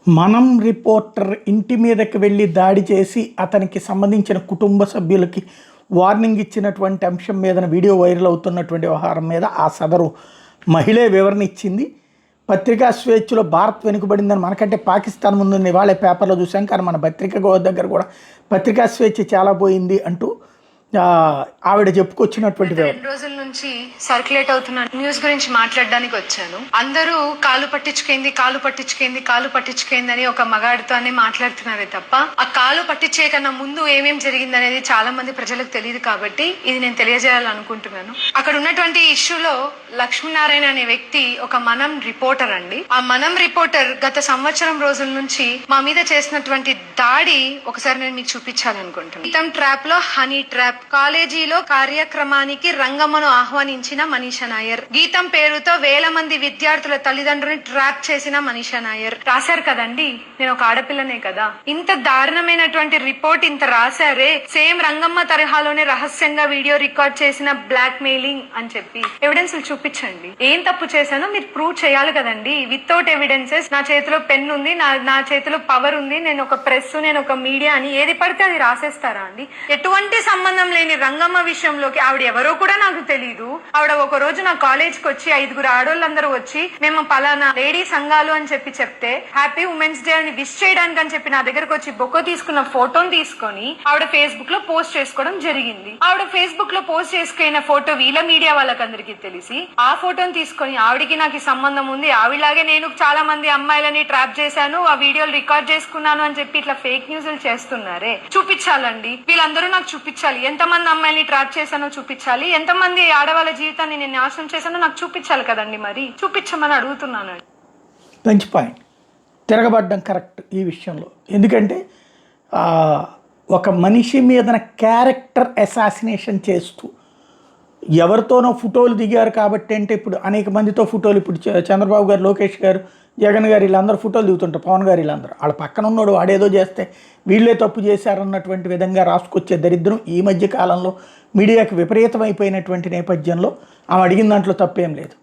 మనం రిపోర్టర్ ఇంటి మీదకి వెళ్ళి దాడి చేసి అతనికి సంబంధించిన కుటుంబ సభ్యులకి వార్నింగ్ ఇచ్చినటువంటి అంశం మీద వీడియో వైరల్ అవుతున్నటువంటి వ్యవహారం మీద ఆ సదరు మహిళే వివరణ ఇచ్చింది. పత్రికా స్వేచ్ఛలో భారత్ వెనుకబడిందని మనకంటే పాకిస్తాన్ ముందు వాళ్ళే పేపర్లో చూసాం, కానీ మన పత్రిక దగ్గర కూడా పత్రికా స్వేచ్ఛ చాలా పోయింది అంటూ ఆవిడ చెప్పుకొచ్చినటువంటి 2 రోజుల నుంచి సర్క్యులేట్ అవుతున్న న్యూస్ గురించి మాట్లాడడానికి వచ్చాను. అందరూ కాలు పట్టించుకేంది అని ఒక మగాడితోనే మాట్లాడుతున్నారే తప్ప ఆ కాలు పట్టించే కన్నా ముందు ఏమేం జరిగింది అనేది చాలా మంది ప్రజలకు తెలియదు. కాబట్టి ఇది నేను తెలియజేయాలనుకుంటున్నాను. అక్కడ ఉన్నటువంటి ఇష్యూలో లక్ష్మీనారాయణ అనే వ్యక్తి ఒక మనం రిపోర్టర్ అండి. ఆ మనం రిపోర్టర్ గత సంవత్సరం రోజుల నుంచి మా మీద చేసినటువంటి దాడి ఒకసారి నేను మీకు చూపించాలనుకుంటున్నాను. గీతం ట్రాప్ లో హనీ ట్రాప్, కాలేజీలో కార్యక్రమానికి రంగమ్మను ఆహ్వానించిన మనీషా నాయర్, గీతం పేరుతో వేల మంది విద్యార్థుల తల్లిదండ్రులను ట్రాప్ చేసిన మనీషా నాయర్. రాశారు కదండి, నేను ఒక ఆడపిల్లనే కదా. ఇంత దారుణమైనటువంటి రిపోర్ట్ ఇంత రాశారే, సేమ్ రంగమ్మ తరహాలోనే రహస్యంగా వీడియో రికార్డ్ చేసిన బ్లాక్ మెయిలింగ్ అని చెప్పి ఎవిడెన్స్ చూపించండి. ఏం తప్పు చేశానో మీరు ప్రూవ్ చేయాలి కదండి. వితౌట్ ఎవిడెన్సెస్ నా చేతిలో పెన్ ఉంది, నా చేతిలో పవర్ ఉంది, నేను ఒక ప్రెస్, నేను ఒక మీడియా అని ఏది పడితే అది రాసేస్తారా అండి? ఎటువంటి సంబంధం లేని రంగమ్మ విషయంలోకి ఆవిడ ఎవరో కూడా నాకు తెలీదు. ఆవిడ ఒక రోజు నా కాలేజ్ కి వచ్చి 5 ఆడోళ్ళందరూ వచ్చి మేము పలానా లేడీ సంఘాలు అని చెప్తే హ్యాపీ ఉమెన్స్ డే అని విష్ చేయడానికి అని చెప్పి నా దగ్గరకు వచ్చి బొక్క తీసుకున్న ఫోటోని తీసుకొని ఆవిడ ఫేస్బుక్ లో పోస్ట్ చేసుకోవడం జరిగింది. ఆవిడ ఫేస్బుక్ లో పోస్ట్ చేసుకున్న ఫోటో వీళ్ళ మీడియా వాళ్ళకందరికీ తెలిసి ఆ ఫోటోని తీసుకొని ఆవిడికి నాకు సంబంధం ఉంది, ఆవిడలాగే నేను చాలా మంది అమ్మాయిలని ట్రాప్ చేశాను, ఆ వీడియోలు రికార్డ్ చేసుకున్నాను అని చెప్పి ఇట్లా ఫేక్ న్యూస్లు చేస్తున్నారే. చూపించాలండి, వీళ్ళందరూ నాకు చూపించాలి. ఎంతమంది అమ్మాయిని ట్రాప్ చేశానో చూపించాలి, ఎంతమంది ఆడవాళ్ళ జీవితాన్ని నేను నాశనం చేశానో నాకు చూపించాలి కదండి. మరి చూపించమని అడుగుతున్నాను. మంచి పాయింట్, తిరగబడ్డం కరెక్ట్ ఈ విషయంలో. ఎందుకంటే ఒక మనిషి మీద క్యారెక్టర్ అసాసినేషన్ చేస్తూ ఎవరితోనో ఫోటోలు దిగారు కాబట్టి అంటే ఇప్పుడు అనేక మందితో ఫోటోలు, ఇప్పుడు చంద్రబాబు గారు, లోకేష్ గారు, జగన్ గారు వీళ్ళందరూ ఫోటోలు దిగుతుంటారు, పవన్ గారు వీళ్ళందరూ వాళ్ళ పక్కన ఉన్నాడు వాడేదో చేస్తే వీళ్ళే తప్పు చేశారన్నటువంటి విధంగా రాసుకొచ్చే దరిద్రం ఈ మధ్య కాలంలో మీడియాకి విపరీతమైపోయినటువంటి నేపథ్యంలో ఆమె అడిగిన దాంట్లో తప్పేం లేదు.